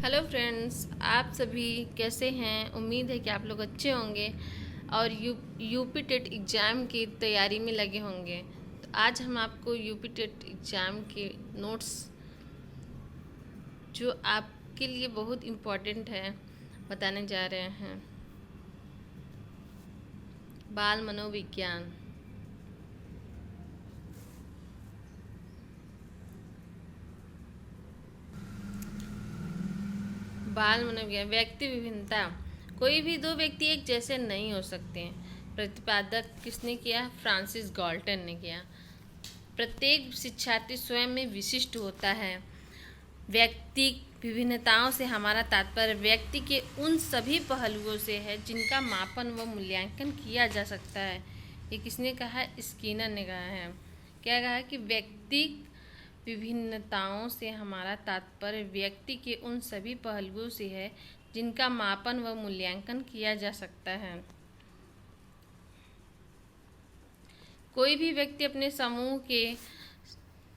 Hello friends, आप सभी कैसे हैं। उम्मीद है कि आप लोग अच्छे होंगे और यूपी टेट एग्ज़ाम की तैयारी में लगे होंगे। तो आज हम आपको यूपी टेट एग्ज़ाम के नोट्स जो आपके लिए बहुत इम्पोर्टेंट है बताने जा रहे हैं। बाल मनोविज्ञान। बाल मनोविज्ञान। व्यक्ति विभिन्नता। कोई भी दो व्यक्ति एक जैसे नहीं हो सकते। प्रतिपादक किसने किया? फ्रांसिस गाल्टन ने किया। प्रत्येक शिक्षार्थी स्वयं में विशिष्ट होता है। व्यक्ति विभिन्नताओं से हमारा तात्पर्य व्यक्ति के उन सभी पहलुओं से है जिनका मापन व मूल्यांकन किया जा सकता है। ये किसने कहा? स्किनर ने कहा है। क्या कहा कि व्यक्ति विभिन्नताओं से हमारा तात्पर्य व्यक्ति के उन सभी पहलुओं से है जिनका मापन व मूल्यांकन किया जा सकता है। कोई भी व्यक्ति अपने समूह के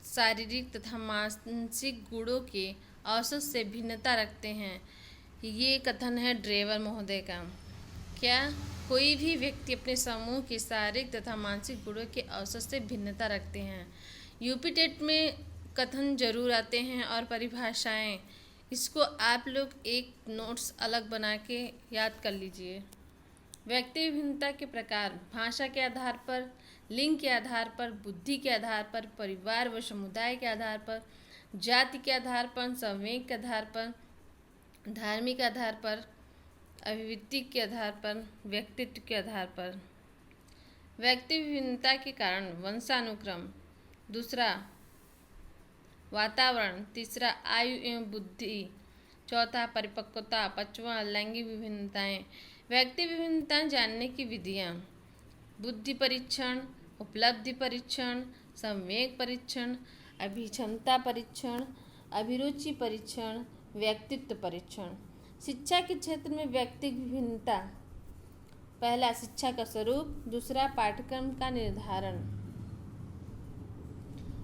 शारीरिक तथा मानसिक गुणों के औसत से भिन्नता रखते हैं। ये कथन है ड्रेवर महोदय का। क्या? कोई भी व्यक्ति अपने समूह के शारीरिक तथा मानसिक गुणों के औसत से भिन्नता रखते हैं। यूपी टेट में कथन जरूर आते हैं और परिभाषाएं। इसको आप लोग एक नोट्स अलग बना के याद कर लीजिए। व्यक्ति विभिन्नता के प्रकार भाषा के आधार पर, लिंग के आधार पर, बुद्धि के आधार पर, परिवार व समुदाय के आधार पर, जाति के आधार पर, संवेग के आधार पर, धार्मिक आधार पर, अभिव्यक्ति के आधार पर, व्यक्तित्व के आधार पर। व्यक्ति विभिन्नता के कारण वंशानुक्रम, दूसरा वातावरण, तीसरा आयु एवं बुद्धि, चौथा परिपक्वता, पांचवा लैंगिक विभिन्नताएं। व्यक्ति विभिन्नताएं जानने की विधियाँ: बुद्धि परीक्षण, उपलब्धि परीक्षण, संवेग परीक्षण, अभिक्षमता परीक्षण, अभिरुचि परीक्षण, व्यक्तित्व परीक्षण। शिक्षा के क्षेत्र में व्यक्ति विभिन्नता: पहला शिक्षा का स्वरूप, दूसरा पाठ्यक्रम का निर्धारण।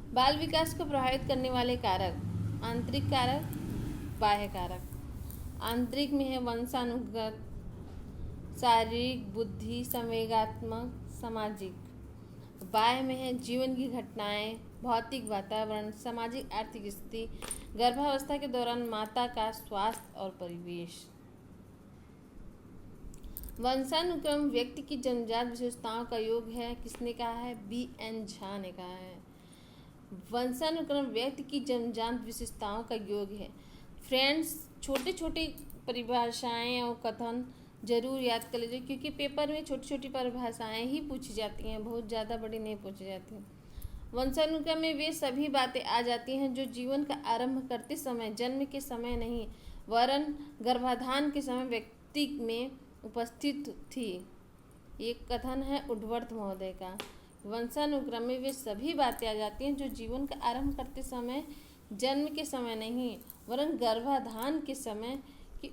बाल विकास को प्रभावित करने वाले कारक: आंतरिक कारक, बाह्य कारक। आंतरिक में है वंशानुगत, शारीरिक, बुद्धि, संवेगात्मक, सामाजिक। बाह्य में है जीवन की घटनाएं, भौतिक वातावरण, सामाजिक आर्थिक स्थिति, गर्भावस्था के दौरान माता का स्वास्थ्य और परिवेश। वंशानुक्रम व्यक्ति की जन्मजात विशेषताओं का योग है। किसने कहा है? B.N. झा ने कहा है। वंशानुक्रम व्यक्ति की जन्मजात विशेषताओं का योग है। फ्रेंड्स, छोटे छोटे परिभाषाएं और कथन जरूर याद कर लीजिए, क्योंकि पेपर में छोटी छोटी परिभाषाएं ही पूछी जाती हैं, बहुत ज़्यादा बड़ी नहीं पूछी जाती। वंशानुक्रम में वे सभी बातें आ जाती हैं जो जीवन का आरंभ करते समय, जन्म के समय नहीं वरन गर्भाधान के समय व्यक्ति में उपस्थित थी। ये कथन है उडवर्थ महोदय का। वंशानुक्रम में वे सभी बातें आ जाती हैं जो जीवन का आरंभ करते समय, जन्म के समय नहीं वरन गर्भाधान के समय की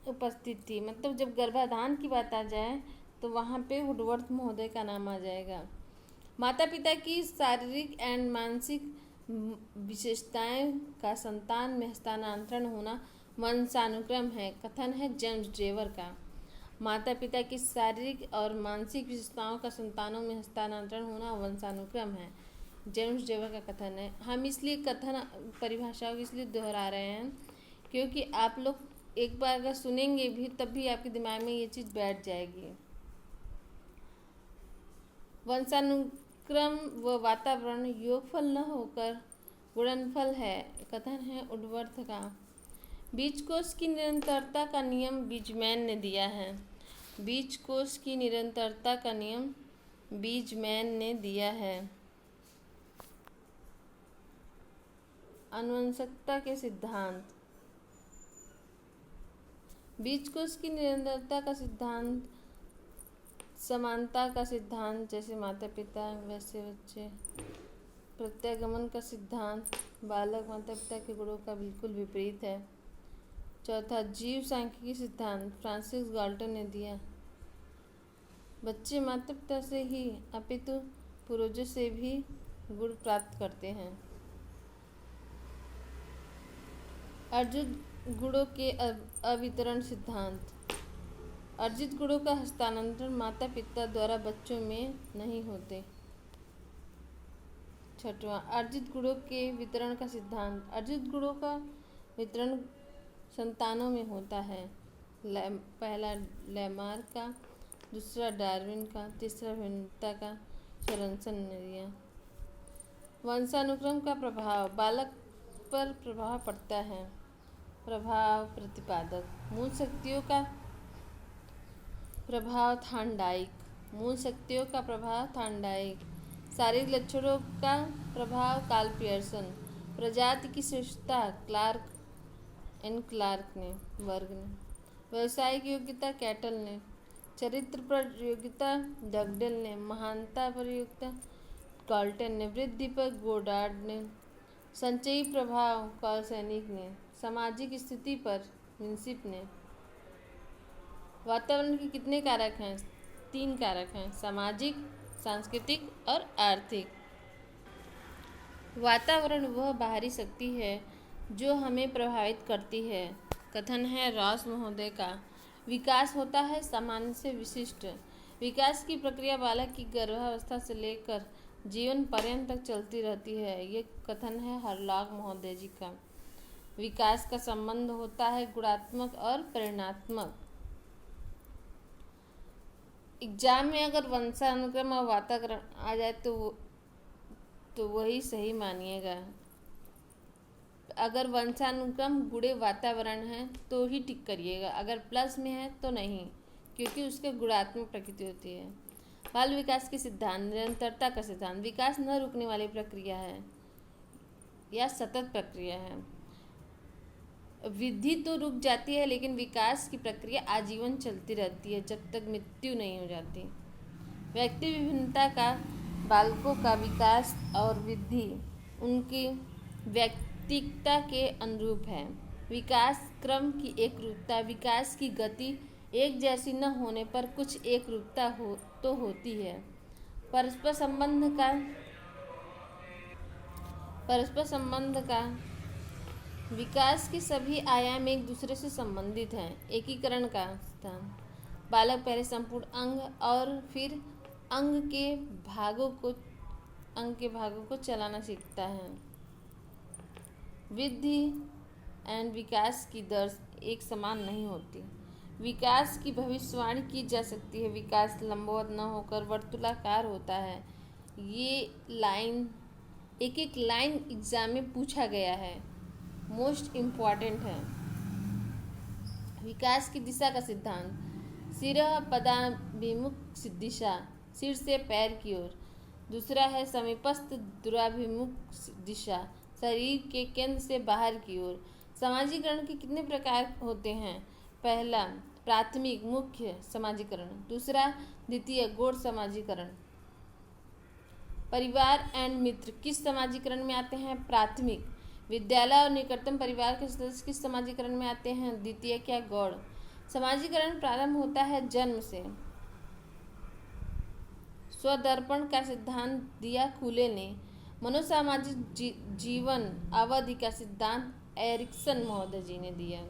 उपस्थित थी। मतलब जब गर्भाधान की बात आ जाए तो वहाँ पे वुडवर्थ महोदय का नाम आ जाएगा। माता पिता की शारीरिक एवं मानसिक विशेषताएं का संतान में हस्तांतरण होना वंशानुक्रम है। कथन है जेम्स ड्रेवर का। माता पिता की शारीरिक और मानसिक विशेषताओं का संतानों में हस्तांतरण होना वंशानुक्रम है। जेम्स ड्रेवर का कथन है। हम इसलिए कथन परिभाषाओं को इसलिए दोहरा रहे हैं क्योंकि आप लोग एक बार अगर सुनेंगे भी तब भी आपके दिमाग में ये चीज़ बैठ जाएगी। वंशानुक्रम व वातावरण योगफल न होकर गुणनफल है। कथन है उडवर्थ का। बीजकोष की निरंतरता का नियम बीजमैन ने दिया है। बीजकोष की निरंतरता का नियम बीजमैन ने दिया है। आनुवंशिकता के सिद्धांत: बीजकोष की निरंतरता का सिद्धांत समानता का सिद्धांत, जैसे माता पिता वैसे बच्चे। प्रत्यागमन का सिद्धांत बालक माता पिता के गुणों का बिल्कुल विपरीत है। चौथा जीव सांख्यिकी सिद्धांत फ्रांसिस गाल्टन ने दिया। बच्चे माता पिता से ही अपितु पूर्वजों से भी गुण प्राप्त करते हैं। अर्जित गुणों के अवितरण सिद्धांत। अर्जित गुणों का हस्तांतरण माता पिता द्वारा बच्चों में नहीं होते। छठवां, अर्जित गुणों के वितरण का सिद्धांत। अर्जित गुणों का वितरण संतानों में होता है। पहला लैमार्क का, दूसरा डार्विन का, तीसरा भिन्नता का स्वरंसन ने दिया। वंशानुक्रम का प्रभाव। बालक पर प्रभाव पड़ता है। प्रभाव प्रतिपादक। मूल शक्तियों का प्रभाव थार्नडाइक। मूल शक्तियों का प्रभाव थार्नडाइक। शारीरिक लक्षणों का प्रभाव कार्ल पियर्सन। प्रजाति की श्रेष्ठता क्लार्क ने वर्ग ने। व्यावसायिक योग्यता कैटल ने। चरित्र पर योग्यता डगडेल ने। महानता पर योग्यता गाल्टन ने। वृद्धि पर गोडार्ड ने। संचयी प्रभाव कार्लसैनिक ने। सामाजिक स्थिति पर मिन्सिप ने। वातावरण के कितने कारक हैं? 3 कारक हैं, सामाजिक, सांस्कृतिक और आर्थिक। वातावरण वह बाहरी शक्ति है जो हमें प्रभावित करती है। कथन है रॉस महोदय का। विकास होता है सामान्य से विशिष्ट। विकास की प्रक्रिया बालक की गर्भावस्था से लेकर जीवन पर्यंत तक चलती रहती है। ये कथन है हरलॉग महोदय जी का। विकास का संबंध होता है गुणात्मक और परिमाणात्मक। एग्जाम में अगर वंशानुक्रम और वातावरण आ जाए तो वही सही मानिएगा। अगर वंशानुक्रम गुणे वातावरण है तो ही टिक करिएगा, अगर प्लस में है तो नहीं, क्योंकि उसके गुणात्मक प्रकृति होती है। बाल विकास के सिद्धांत। निरंतरता का सिद्धांत। विकास न रुकने वाली प्रक्रिया है या सतत प्रक्रिया है। वृद्धि तो रुक जाती है लेकिन विकास की प्रक्रिया आजीवन चलती रहती है जब तक मृत्यु नहीं हो जाती। व्यक्ति विभिन्नता का बालकों का विकास और वृद्धि उनकी व्यक्तिकता के अनुरूप है। विकास क्रम की एकरूपता। विकास की गति एक जैसी न होने पर कुछ एकरूपता तो होती है। परस्पर संबंध का विकास के सभी आयाम एक दूसरे से संबंधित हैं। एकीकरण का स्थान। बालक पहले संपूर्ण अंग और फिर अंग के भागों को चलाना सीखता है। वृद्धि एंड विकास की दर एक समान नहीं होती। विकास की भविष्यवाणी की जा सकती है। विकास लंबवत न होकर वर्तुलाकार होता है। ये लाइन एक लाइन एग्जाम में पूछा गया है, मोस्ट इम्पॉर्टेंट है। विकास की दिशा का सिद्धांत। सिरः पदाभिमुख दिशा, सिर से पैर की ओर। दूसरा है समीपस्थ दूराभिमुख दिशा, शरीर के केंद्र से बाहर की ओर। समाजीकरण के कितने प्रकार होते हैं? पहला प्राथमिक मुख्य समाजीकरण। दूसरा द्वितीय गौण समाजीकरण। परिवार एंड मित्र किस समाजीकरण में आते हैं? प्राथमिक। विद्यालय और निकटतम परिवार के सदस्य किस समाजीकरण में आते हैं? द्वितीय क्या गौण। समाजीकरण प्रारंभ होता है जन्म से। स्वदर्पण का सिद्धांत दिया खुले ने। मनोसामाजिक जीवन अवधि का सिद्धांत एरिक्सन महोदय जी ने दिया।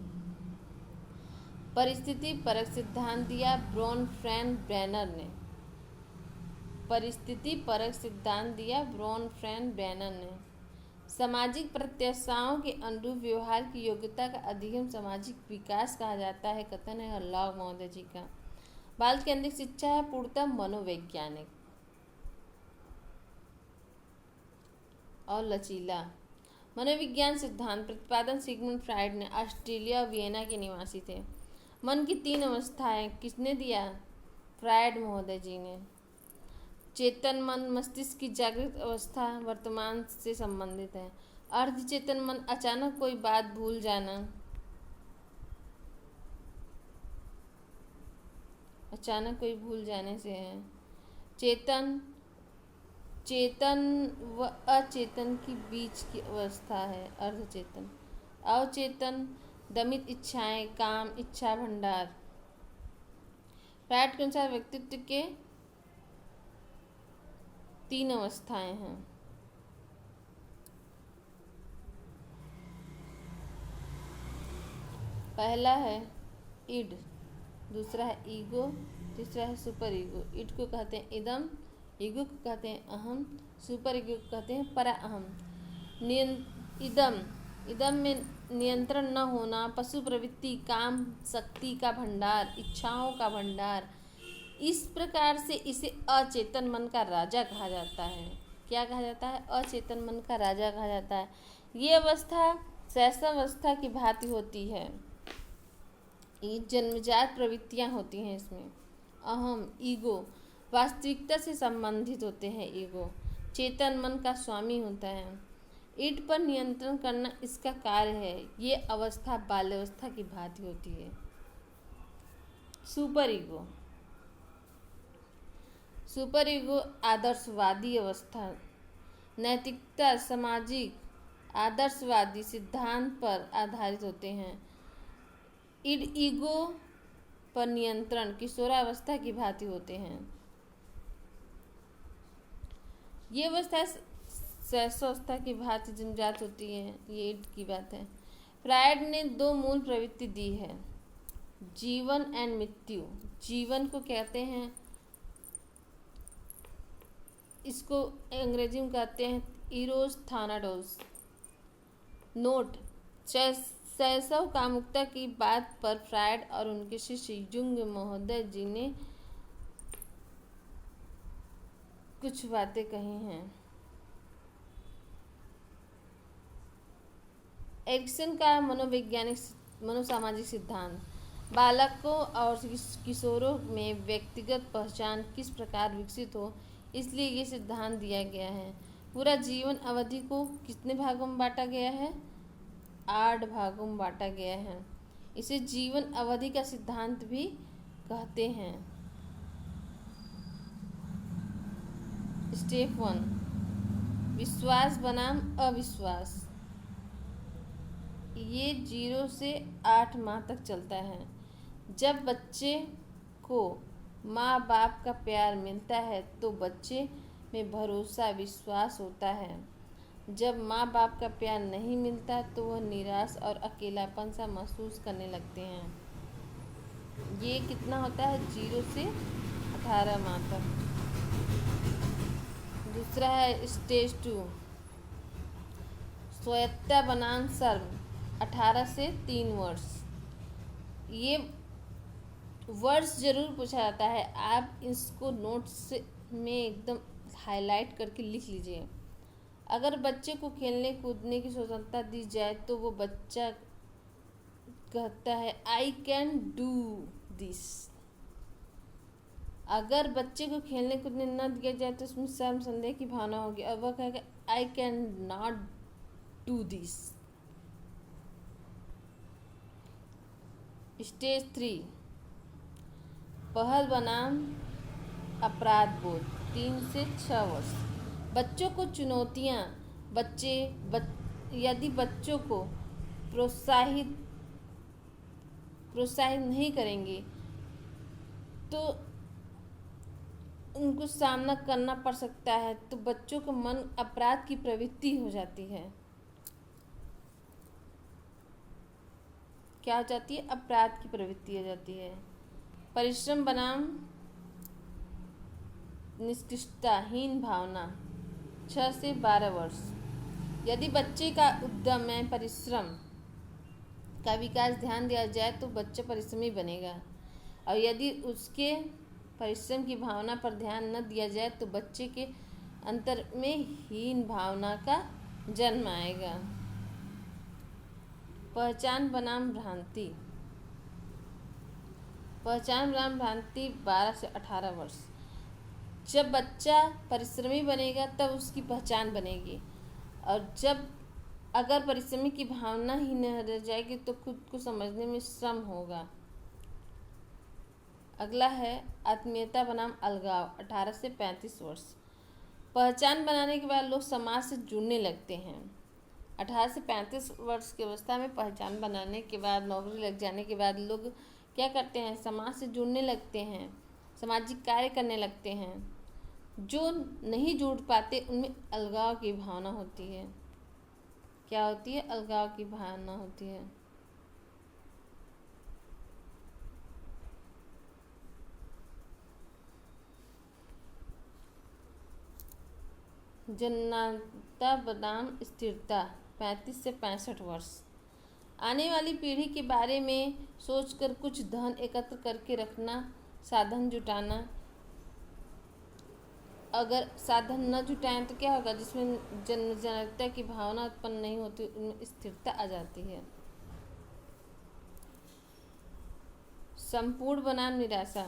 परिस्थिति परक सिद्धांत दिया ब्रोनफ्रेंड-ब्रेनर ने। परिस्थिति परक सिद्धांत दिया ब्रोनफ्रेंड-ब्रेनर ने। सामाजिक प्रत्याशाओं के अनुरूप व्यवहार की योग्यता का अध्ययन सामाजिक विकास कहा जाता है। कथन है हरलॉग महोदय जी का। बाल केंद्रित शिक्षा है पूर्णतः मनोवैज्ञानिक और लचीला। मनोविज्ञान सिद्धांत प्रतिपादन सिगमंड फ्राइड ने। ऑस्ट्रेलिया और वियना के निवासी थे। मन की 3 अवस्थाएं किसने दिया? फ्राइड महोदय जी ने। चेतन मन मस्तिष्क की जागृत अवस्था वर्तमान से संबंधित है। अर्धचेतन मन अचानक कोई बात भूल जाना, अचानक कोई भूल जाने से है। चेतन व अचेतन की बीच की अवस्था है अर्धचेतन। अवचेतन दमित इच्छाएं, काम, इच्छा भंडार। फ्राइड के अनुसार व्यक्तित्व के 3 अवस्थाएं हैं। पहला है इड, दूसरा है ईगो, तीसरा है सुपर ईगो। इड को कहते हैं इदम, ईगो को कहते हैं अहम, सुपर ईगो को कहते हैं परा अहम। इदम, इदम में नियंत्रण न होना, पशु प्रवृत्ति, काम शक्ति का भंडार, इच्छाओं का भंडार, इस प्रकार से इसे अचेतन मन का राजा कहा जाता है। क्या कहा जाता है? अचेतन मन का राजा कहा जाता है। ये अवस्था शैशवावस्था की भांति होती है। ये जन्मजात प्रवृत्तियां होती हैं इसमें। अहम, ईगो वास्तविकता से संबंधित होते हैं। ईगो चेतन मन का स्वामी होता है। ईड पर नियंत्रण करना इसका कार्य है। ये अवस्था बाल्यावस्था की भांति होती है। सुपर ईगो, सुपर ईगो आदर्शवादी अवस्था, नैतिकता, सामाजिक आदर्शवादी सिद्धांत पर आधारित होते हैं। इड ईगो पर नियंत्रण किशोरावस्था की भांति होते हैं। ये अवस्था शैशवावस्था की भांति जन्मजात होती है। ये इड की बात है। फ्रायड ने दो मूल प्रवृत्ति दी है, जीवन एंड मृत्यु। जीवन को कहते हैं, इसको अंग्रेजी में कहते हैं इरोस थानाडोस। नोट, शैशव कामुकता की बात पर फ्रायड और उनके शिष्य जुंग महोदय जी ने कुछ बातें कही हैं। एरिक्सन का मनोवैज्ञानिक मनोसामाजिक सिद्धांत, बालकों और किशोरों में व्यक्तिगत पहचान किस प्रकार विकसित हो, इसलिए ये सिद्धांत दिया गया है। पूरा जीवन अवधि को कितने भागों में बांटा गया है? 8 भागों में बांटा गया है। इसे जीवन अवधि का सिद्धांत भी कहते हैं। स्टेप 1, विश्वास बनाम अविश्वास। ये 0 से 8 माह तक चलता है। जब बच्चे को माँ बाप का प्यार मिलता है तो बच्चे में भरोसा विश्वास होता है। जब माँ बाप का प्यार नहीं मिलता तो वह निराश और अकेलापन सा महसूस करने लगते हैं। ये कितना होता है? 0 से 18 माह तक। दूसरा है स्टेज 2, स्वायत्तता बनाम शर्म, 18 से 3 वर्ष। ये वर्ड्स जरूर पूछा जाता है, आप इसको नोट्स में एकदम हाईलाइट करके लिख लीजिए। अगर बच्चे को खेलने कूदने की स्वतंत्रता दी जाए तो वो बच्चा कहता है आई कैन डू दिस। अगर बच्चे को खेलने कूदने न दिया जाए तो उसमें शर्म संदेह की भावना होगी और वह कहेगा I can not do this. Stage 3, पहल बनाम अपराध बोध, 3 से 6 वर्ष। बच्चों को चुनौतियाँ, यदि बच्चों को प्रोत्साहित नहीं करेंगे तो उनको सामना करना पड़ सकता है, तो बच्चों का मन अपराध की प्रवृत्ति हो जाती है। क्या हो जाती है? अपराध की प्रवृत्ति हो जाती है। परिश्रम बनाम निष्कृष्टताहीन भावना, 6 से 12 वर्ष। यदि बच्चे का उद्यम में परिश्रम का विकास ध्यान दिया जाए तो बच्चा परिश्रमी बनेगा, और यदि उसके परिश्रम की भावना पर ध्यान न दिया जाए तो बच्चे के अंतर में हीन भावना का जन्म आएगा। पहचान बनाम भ्रांति, पहचान बनाम भ्रांति, 12 से 18 वर्ष। जब बच्चा परिश्रमी बनेगा तब उसकी पहचान बनेगी, और अगर परिश्रमी की भावना ही न रह जाएगी तो खुद को समझने में श्रम होगा। अगला है आत्मीयता बनाम अलगाव, 18 से 35 वर्ष। पहचान बनाने के बाद लोग समाज से जुड़ने लगते हैं। 18 से 35 वर्ष की अवस्था में पहचान बनाने के बाद, नौकरी लग जाने के बाद लोग क्या करते हैं? समाज से जुड़ने लगते हैं, सामाजिक कार्य करने लगते हैं। जो नहीं जुड़ पाते उनमें अलगाव की भावना होती है। क्या होती है? अलगाव की भावना होती है। जन्नता बनाम स्थिरता 35 से 65 वर्ष। आने वाली पीढ़ी के बारे में सोचकर कुछ धन एकत्र करके रखना, साधन जुटाना। अगर साधन न जुटाएं तो क्या होगा? जिसमें जनता की भावना उत्पन्न नहीं होती, उनमें स्थिरता आ जाती है। संपूर्ण बनाम निराशा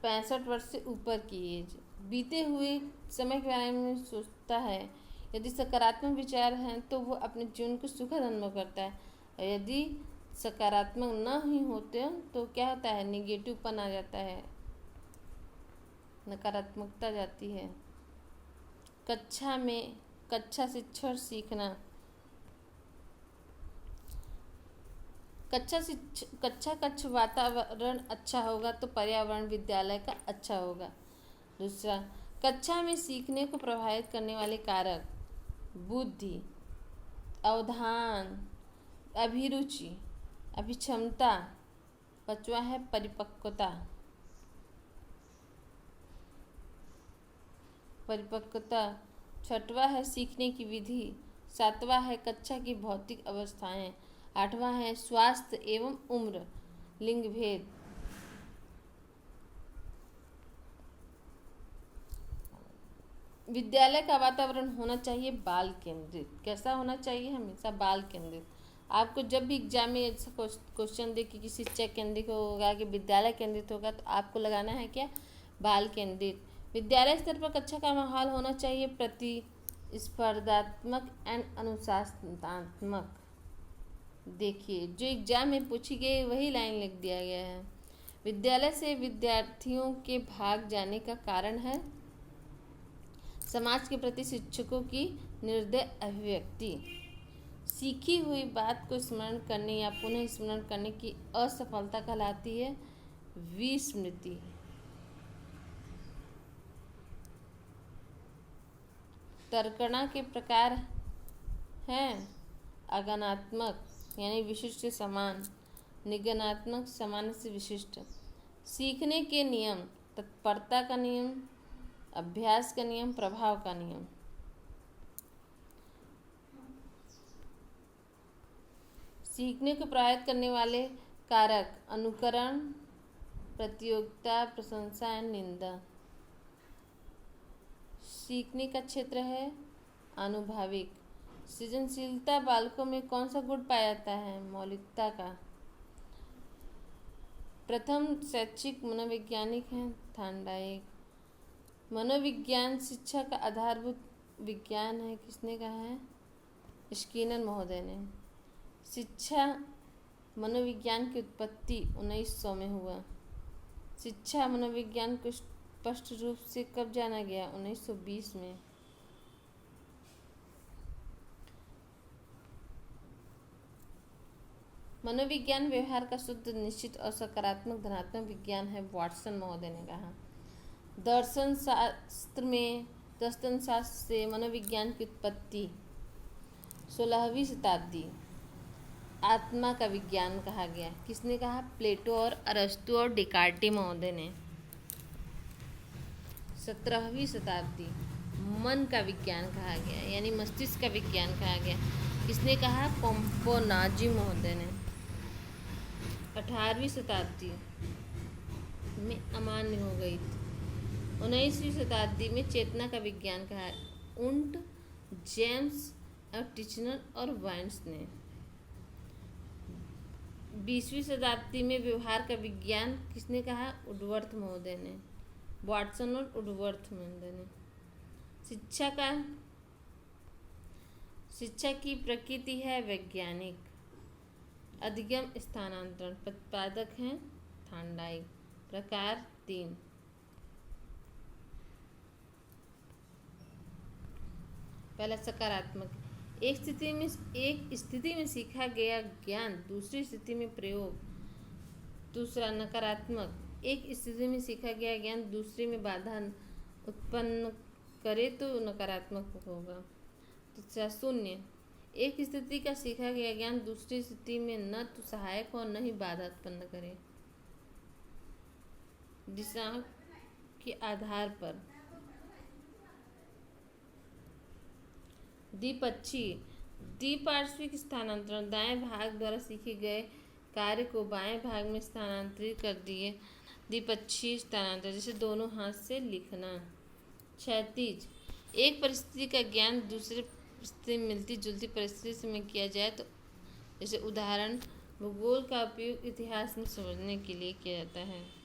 65 वर्ष से ऊपर की एज बीते हुए समय के बारे में सोचता है। यदि सकारात्मक विचार हैं तो वो अपने जीवन को सुखद अनुभव करता है, और यदि सकारात्मक न ही होते तो क्या होता है? निगेटिवपन आ जाता है, नकारात्मकता जाती है। कक्षा शिक्षा और सीखना। कक्ष वातावरण अच्छा होगा तो पर्यावरण विद्यालय का अच्छा होगा। दूसरा, कक्षा में सीखने को प्रभावित करने वाले कारक: बुद्धि, अवधान, अभिरुचि, अभिक्षमता। पांचवा है परिपक्वता। छठवां है सीखने की विधि। सातवां है कक्षा की भौतिक अवस्थाएं। आठवां है स्वास्थ्य एवं उम्र, लिंग भेद। विद्यालय का वातावरण होना चाहिए बाल केंद्रित। कैसा होना चाहिए? हमेशा बाल केंद्रित। आपको जब भी एग्जाम में ऐसा क्वेश्चन दे कि शिक्षा केंद्रित होगा कि विद्यालय केंद्रित होगा, तो आपको लगाना है क्या? बाल केंद्रित। विद्यालय स्तर पर कक्षा का माहौल होना चाहिए प्रतिस्पर्धात्मक एवं अनुशासनात्मक। देखिए, जो एग्जाम में पूछी गई वही लाइन लिख दिया गया है। विद्यालय से विद्यार्थियों के भाग जाने का कारण है समाज के प्रति शिक्षकों की निर्दय अभिव्यक्ति। सीखी हुई बात को स्मरण करने या पुनः स्मरण करने की असफलता कहलाती है विस्मृति। तर्कणा के प्रकार हैं अगणात्मक यानी विशिष्ट से समान, निगनात्मक सामान्य से विशिष्ट। सीखने के नियम: तत्परता का नियम, अभ्यास का नियम, प्रभाव का नियम। सीखने को प्रभावित करने वाले कारक: अनुकरण, प्रतियोगिता, प्रशंसा एवं निंदा। सीखने का क्षेत्र है आनुभाविक। सृजनशीलता बालकों में कौन सा गुण पाया जाता है? मौलिकता का। प्रथम शैक्षिक मनोवैज्ञानिक हैं थॉर्नडाइक। मनोविज्ञान शिक्षा का आधारभूत विज्ञान है। किसने कहा है? स्किनर महोदय ने। शिक्षा मनोविज्ञान की उत्पत्ति 1900 में हुआ। शिक्षा मनोविज्ञान को स्पष्ट रूप से कब जाना गया? 1920 में। मनोविज्ञान व्यवहार का शुद्ध, निश्चित और सकारात्मक धनात्मक विज्ञान है, वाटसन महोदय ने कहा। दर्शन शास्त्र से मनोविज्ञान की उत्पत्ति 16वीं शताब्दी। आत्मा का विज्ञान कहा गया। किसने कहा? प्लेटो और अरस्तु और डेकार्टे महोदय ने। 17वीं शताब्दी। मन का विज्ञान कहा गया, यानी मस्तिष्क का विज्ञान कहा गया। किसने कहा? पोम्पोनाजी महोदय ने। 18वीं शताब्दी में अमान्य हो गई थी। 19वीं शताब्दी में चेतना का विज्ञान कहा उंट, जेम्स और टिचनर और वाइन्स ने। 20वीं शताब्दी में व्यवहार का विज्ञान किसने कहा? वुडवर्थ महोदय ने। वाटसन और वुडवर्थ महोदय ने। शिक्षा की प्रकृति है वैज्ञानिक। अधिगम स्थानांतरण। प्रतिपादक हैं थॉर्नडाइक। प्रकार 3। पहला सकारात्मक। एक स्थिति में सीखा गया ज्ञान दूसरी स्थिति में प्रयोग। दूसरा नकारात्मक। एक स्थिति में सीखा गया ज्ञान दूसरे में बाधा उत्पन्न करे तो नकारात्मक होगा। तीसरा शून्य। एक स्थिति का सीखा गया ज्ञान दूसरी स्थिति में न तो सहायक हो न ही बाधा उत्पन्न करे। दिशा के आधार पर। द्विपक्षी द्विपार्श्विक स्थानांतरण दाएं भाग द्वारा सीखे गए कार्य को बाएं भाग में स्थानांतरित कर दिए। द्विपक्षीय स्थानांतरण जैसे दोनों हाथ से लिखना। क्षैतिज एक परिस्थिति का ज्ञान दूसरे से मिलती जुलती परिस्थिति में किया जाए तो जैसे उदाहरण भूगोल का उपयोग इतिहास में समझने के लिए किया जाता है।